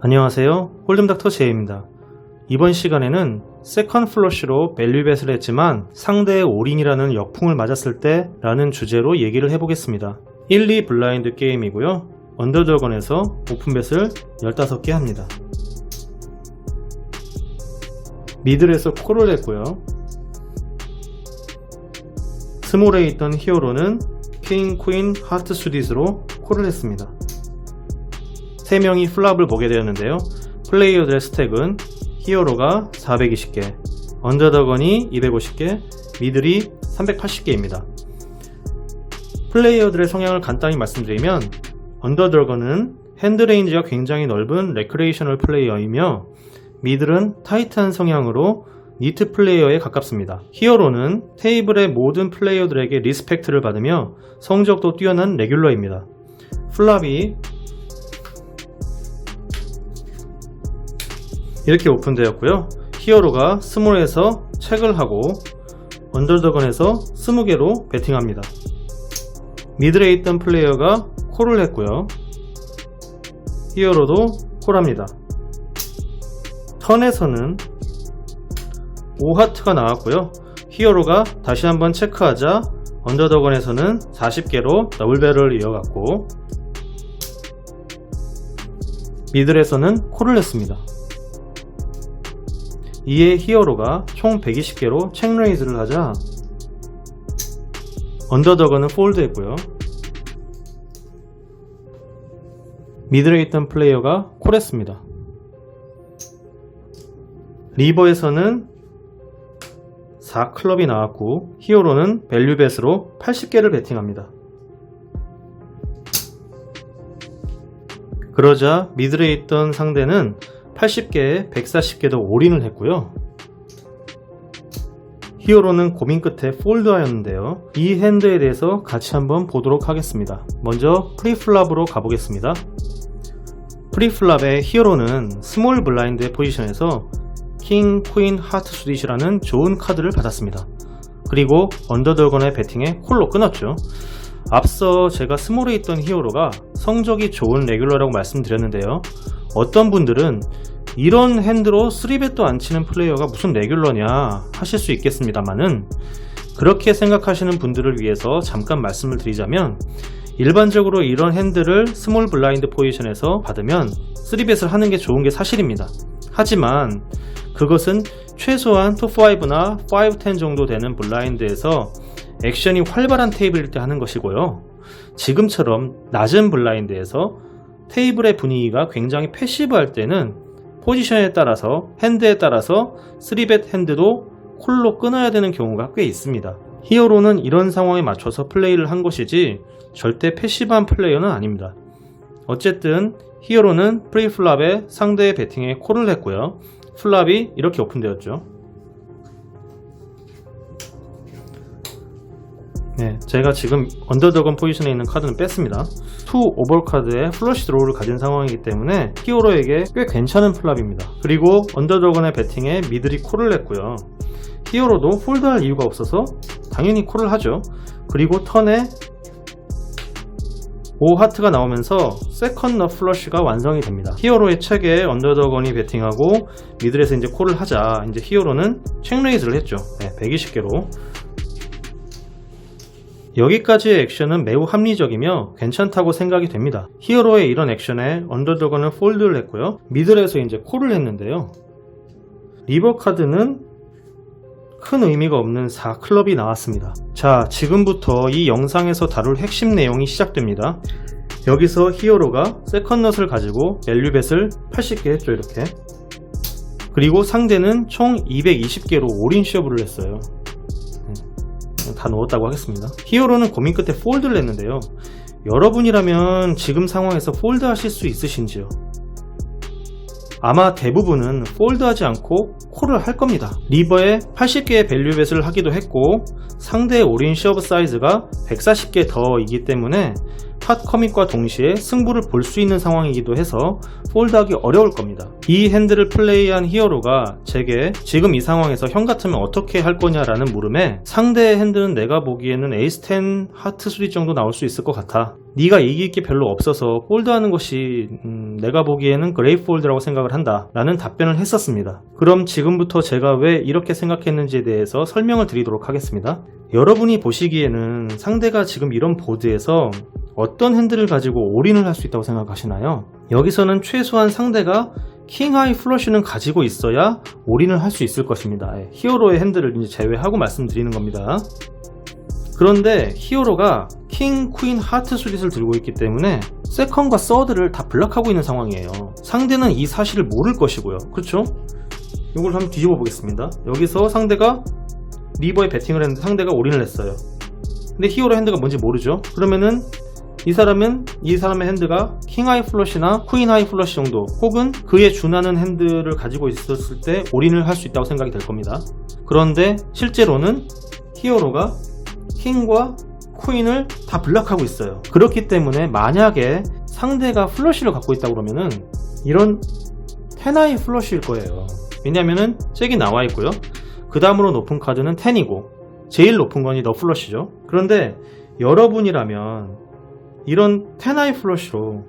안녕하세요, 홀덤닥터 제이입니다. 이번 시간에는 세컨 플러쉬로 밸류벳을 했지만 상대의 올인이라는 역풍을 맞았을 때 라는 주제로 얘기를 해보겠습니다. 1, 2 블라인드 게임이고요. 언더더건에서 오픈벳을 15개 합니다. 미들에서 콜을 했고요. 스몰에 있던 히어로는 킹, 퀸, 하트 수딧으로 콜을 했습니다. 3명이 플랍을 보게 되었는데요. 플레이어들의 스택은 히어로가 420개, 언더더건이 250개, 미들이 380개입니다. 플레이어들의 성향을 간단히 말씀드리면 언더더건은 핸드레인지가 굉장히 넓은 레크레이셔널 플레이어이며 미들은 타이트한 성향으로 니트 플레이어에 가깝습니다. 히어로는 테이블의 모든 플레이어들에게 리스펙트를 받으며 성적도 뛰어난 레귤러입니다. 플랍이 이렇게 오픈되었고요. 히어로가 스몰에서 체크를 하고 언더더건에서 20개로 배팅합니다. 미들에 있던 플레이어가 콜을 했고요. 히어로도 콜합니다. 턴에서는 5하트가 나왔고요. 히어로가 다시 한번 체크하자 언더더건에서는 40개로 더블배럴 이어갔고 미들에서는 콜을 했습니다. 이에 히어로가 총 120개로 체크레이즈를 하자 언더더건은 폴드 했고요. 미들에 있던 플레이어가 콜했습니다. 리버에서는 4클럽이 나왔고 히어로는 밸류벳으로 80개를 배팅합니다. 그러자 미들에 있던 상대는 80개에 140개도 올인을 했고요. 히어로는 고민 끝에 폴드하였는데요. 이 핸드에 대해서 같이 한번 보도록 하겠습니다. 먼저 프리플랍으로 가보겠습니다. 프리플랍의 히어로는 스몰 블라인드의 포지션에서 킹, 퀸, 하트 수딧이라는 좋은 카드를 받았습니다. 그리고 언더더건의 배팅에 콜로 끊었죠. 앞서 제가 스몰에 있던 히어로가 성적이 좋은 레귤러라고 말씀드렸는데요. 어떤 분들은 이런 핸드로 3벳도 안 치는 플레이어가 무슨 레귤러냐 하실 수 있겠습니다만은 그렇게 생각하시는 분들을 위해서 잠깐 말씀을 드리자면 일반적으로 이런 핸드를 스몰 블라인드 포지션에서 받으면 3벳을 하는 게 좋은 게 사실입니다. 하지만 그것은 최소한 톱5나 5-10 정도 되는 블라인드에서 액션이 활발한 테이블일 때 하는 것이고요. 지금처럼 낮은 블라인드에서 테이블의 분위기가 굉장히 패시브할 때는 포지션에 따라서 핸드에 따라서 3벳 핸드도 콜로 끊어야 되는 경우가 꽤 있습니다. 히어로는 이런 상황에 맞춰서 플레이를 한 것이지 절대 패시브한 플레이어는 아닙니다. 어쨌든 히어로는 프리플랍에 상대의 배팅에 콜을 했고요. 플랍이 이렇게 오픈되었죠. 네, 제가 지금 언더더건 포지션에 있는 카드는 뺐습니다. 투 오버 카드에 플러시 드로우를 가진 상황이기 때문에 히어로에게 꽤 괜찮은 플랍입니다. 그리고 언더더건의 배팅에 미들이 콜을 했고요. 히어로도 폴드할 이유가 없어서 당연히 콜을 하죠. 그리고 턴에 5하트가 나오면서 세컨 너 플러쉬가 완성이 됩니다. 히어로의 책에 언더더건이 배팅하고 미들에서 이제 콜을 하자 이제 히어로는 체크레이즈를 했죠. 네, 120개로. 여기까지의 액션은 매우 합리적이며 괜찮다고 생각이 됩니다. 히어로의 이런 액션에 언더더건은 폴드를 했고요. 미들에서 이제 콜을 했는데요. 리버 카드는 큰 의미가 없는 4클럽이 나왔습니다. 자, 지금부터 이 영상에서 다룰 핵심 내용이 시작됩니다. 여기서 히어로가 세컨넛을 가지고 밸류벳을 80개 했죠, 이렇게. 그리고 상대는 총 220개로 올인 셔브를 했어요. 다 넣었다고 하겠습니다. 히어로는 고민 끝에 폴드를 했는데요. 여러분이라면 지금 상황에서 폴드 하실 수 있으신지요? 아마 대부분은 폴드 하지 않고 콜을 할 겁니다. 리버에 80개의 밸류벳을 하기도 했고 상대의 올인 시업 사이즈가 140개 더이기 때문에 팟 커밋과 동시에 승부를 볼 수 있는 상황이기도 해서 폴드하기 어려울 겁니다. 이 핸들을 플레이한 히어로가 제게 지금 이 상황에서 형 같으면 어떻게 할 거냐라는 물음에 상대의 핸들은 내가 보기에는 에이스10 하트 수리 정도 나올 수 있을 것 같아. 네가 이길 게 별로 없어서 폴드하는 것이 내가 보기에는 그레이트 폴드라고 생각을 한다 라는 답변을 했었습니다. 그럼 지금부터 제가 왜 이렇게 생각했는지에 대해서 설명을 드리도록 하겠습니다. 여러분이 보시기에는 상대가 지금 이런 보드에서 어떤 핸들을 가지고 올인을 할 수 있다고 생각하시나요? 여기서는 최소한 상대가 킹 하이 플러시는 가지고 있어야 올인을 할 수 있을 것입니다. 히어로의 핸들을 이제 제외하고 말씀드리는 겁니다. 그런데 히어로가 킹, 퀸, 하트 수릿을 들고 있기 때문에 세컨과 서드를 다 블락하고 있는 상황이에요. 상대는 이 사실을 모를 것이고요. 그렇죠? 이걸 한번 뒤집어 보겠습니다. 여기서 상대가 리버에 배팅을 했는데 상대가 올인을 했어요. 근데 히어로 핸드가 뭔지 모르죠. 그러면은 이 사람의 핸드가 킹 하이 플러시나 퀸 하이 플러시 정도 혹은 그에 준하는 핸드를 가지고 있었을 때 올인을 할 수 있다고 생각이 될 겁니다. 그런데 실제로는 히어로가 킹과 퀸을 다 블락하고 있어요. 그렇기 때문에 만약에 상대가 플러시를 갖고 있다 그러면은 이런 10 하이 플러시일 거예요. 왜냐면은 잭이 나와 있고요. 그 다음으로 높은 카드는 10이고 제일 높은 건이 너 플러시죠. 그런데 여러분이라면 이런 10 하이 플러시로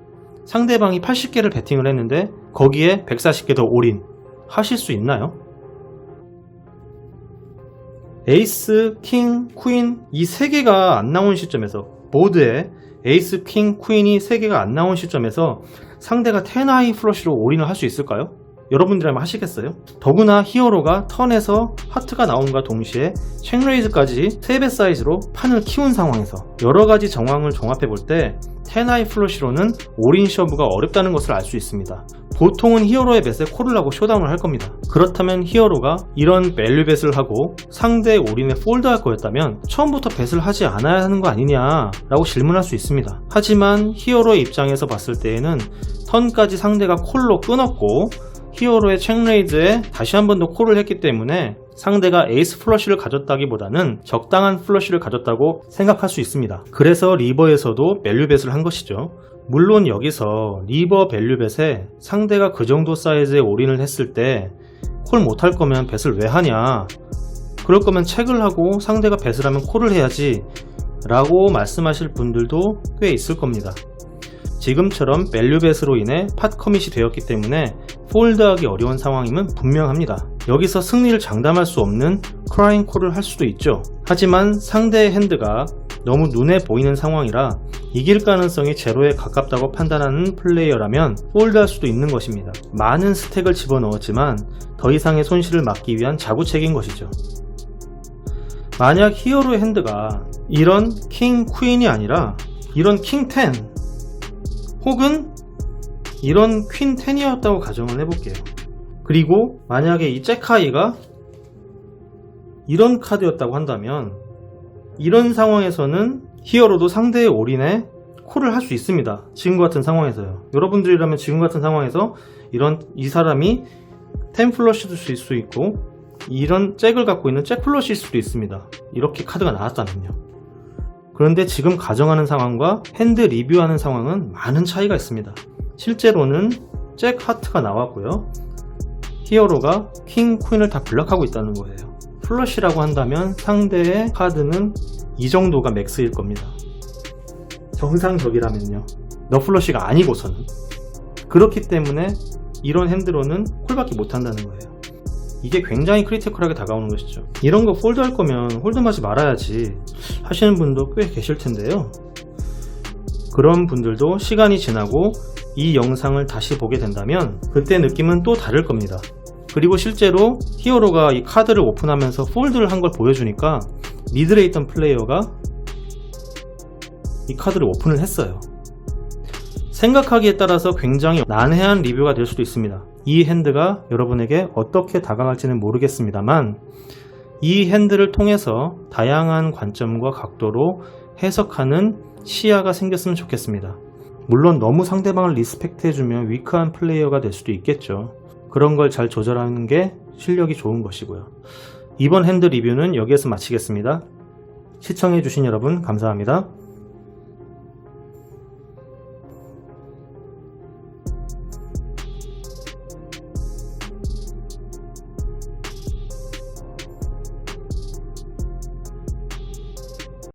상대방이 80개를 배팅을 했는데 거기에 140개 더 올인 하실 수 있나요? 에이스, 킹, 퀸 이 3개가 안 나온 시점에서 보드에 에이스, 킹, 퀸이 3개가 안 나온 시점에서 상대가 10 하이 플러시로 올인을 할 수 있을까요? 여러분들이라면 하시겠어요? 더구나 히어로가 턴에서 하트가 나온과 동시에 체크레이즈까지 3배 사이즈로 판을 키운 상황에서 여러가지 정황을 종합해 볼 때 10 하이 플러시로는 올인 쇼브가 어렵다는 것을 알 수 있습니다. 보통은 히어로의 뱃에 콜을 하고 쇼다운을 할 겁니다. 그렇다면 히어로가 이런 밸류 뱃을 하고 상대의 올인에 폴드할 거였다면 처음부터 뱃을 하지 않아야 하는 거 아니냐 라고 질문할 수 있습니다. 하지만 히어로의 입장에서 봤을 때에는 턴까지 상대가 콜로 끊었고 히어로의 체크레이즈에 다시 한 번 더 콜을 했기 때문에 상대가 에이스 플러시를 가졌다기보다는 적당한 플러시를 가졌다고 생각할 수 있습니다. 그래서 리버에서도 밸류벳을 한 것이죠. 물론 여기서 리버 밸류벳에 상대가 그 정도 사이즈의 올인을 했을 때 콜 못할 거면 뱃을 왜 하냐, 그럴 거면 체크를 하고 상대가 뱃을 하면 콜을 해야지 라고 말씀하실 분들도 꽤 있을 겁니다. 지금처럼 밸류벳으로 인해 팟 커밋이 되었기 때문에 폴드하기 어려운 상황임은 분명합니다. 여기서 승리를 장담할 수 없는 크라잉 콜을 할 수도 있죠. 하지만 상대의 핸드가 너무 눈에 보이는 상황이라 이길 가능성이 제로에 가깝다고 판단하는 플레이어라면 폴드할 수도 있는 것입니다. 많은 스택을 집어넣었지만 더 이상의 손실을 막기 위한 자구책인 것이죠. 만약 히어로의 핸드가 이런 킹, 퀸이 아니라 이런 킹 10 혹은 이런 퀸 10이었다고 가정을 해볼게요. 그리고 만약에 이 잭하이가 이런 카드였다고 한다면 이런 상황에서는 히어로도 상대의 올인에 콜을 할 수 있습니다. 지금과 같은 상황에서요. 여러분들이라면 지금 같은 상황에서 이 사람이 10 플러시도 쓸 수 있고 이런 잭을 갖고 있는 잭 플러시일 수도 있습니다. 이렇게 카드가 나왔다면요. 그런데 지금 가정하는 상황과 핸드 리뷰하는 상황은 많은 차이가 있습니다. 실제로는 잭 하트가 나왔고요. 히어로가 킹, 퀸을 다 블락하고 있다는 거예요. 플러시라고 한다면 상대의 카드는 이 정도가 맥스일 겁니다. 정상적이라면요. 너 플러시가 아니고서는. 그렇기 때문에 이런 핸드로는 콜받기 못한다는 거예요. 이게 굉장히 크리티컬하게 다가오는 것이죠. 이런 거 폴드 할 거면 홀드하지 말아야지 하시는 분도 꽤 계실 텐데요. 그런 분들도 시간이 지나고 이 영상을 다시 보게 된다면 그때 느낌은 또 다를 겁니다. 그리고 실제로 히어로가 이 카드를 오픈하면서 폴드를 한 걸 보여주니까 미드에 있던 플레이어가 이 카드를 오픈을 했어요. 생각하기에 따라서 굉장히 난해한 리뷰가 될 수도 있습니다. 이 핸드가 여러분에게 어떻게 다가갈지는 모르겠습니다만 이 핸드를 통해서 다양한 관점과 각도로 해석하는 시야가 생겼으면 좋겠습니다. 물론 너무 상대방을 리스펙트 해주면 위크한 플레이어가 될 수도 있겠죠. 그런 걸 잘 조절하는 게 실력이 좋은 것이고요. 이번 핸드 리뷰는 여기에서 마치겠습니다. 시청해주신 여러분 감사합니다.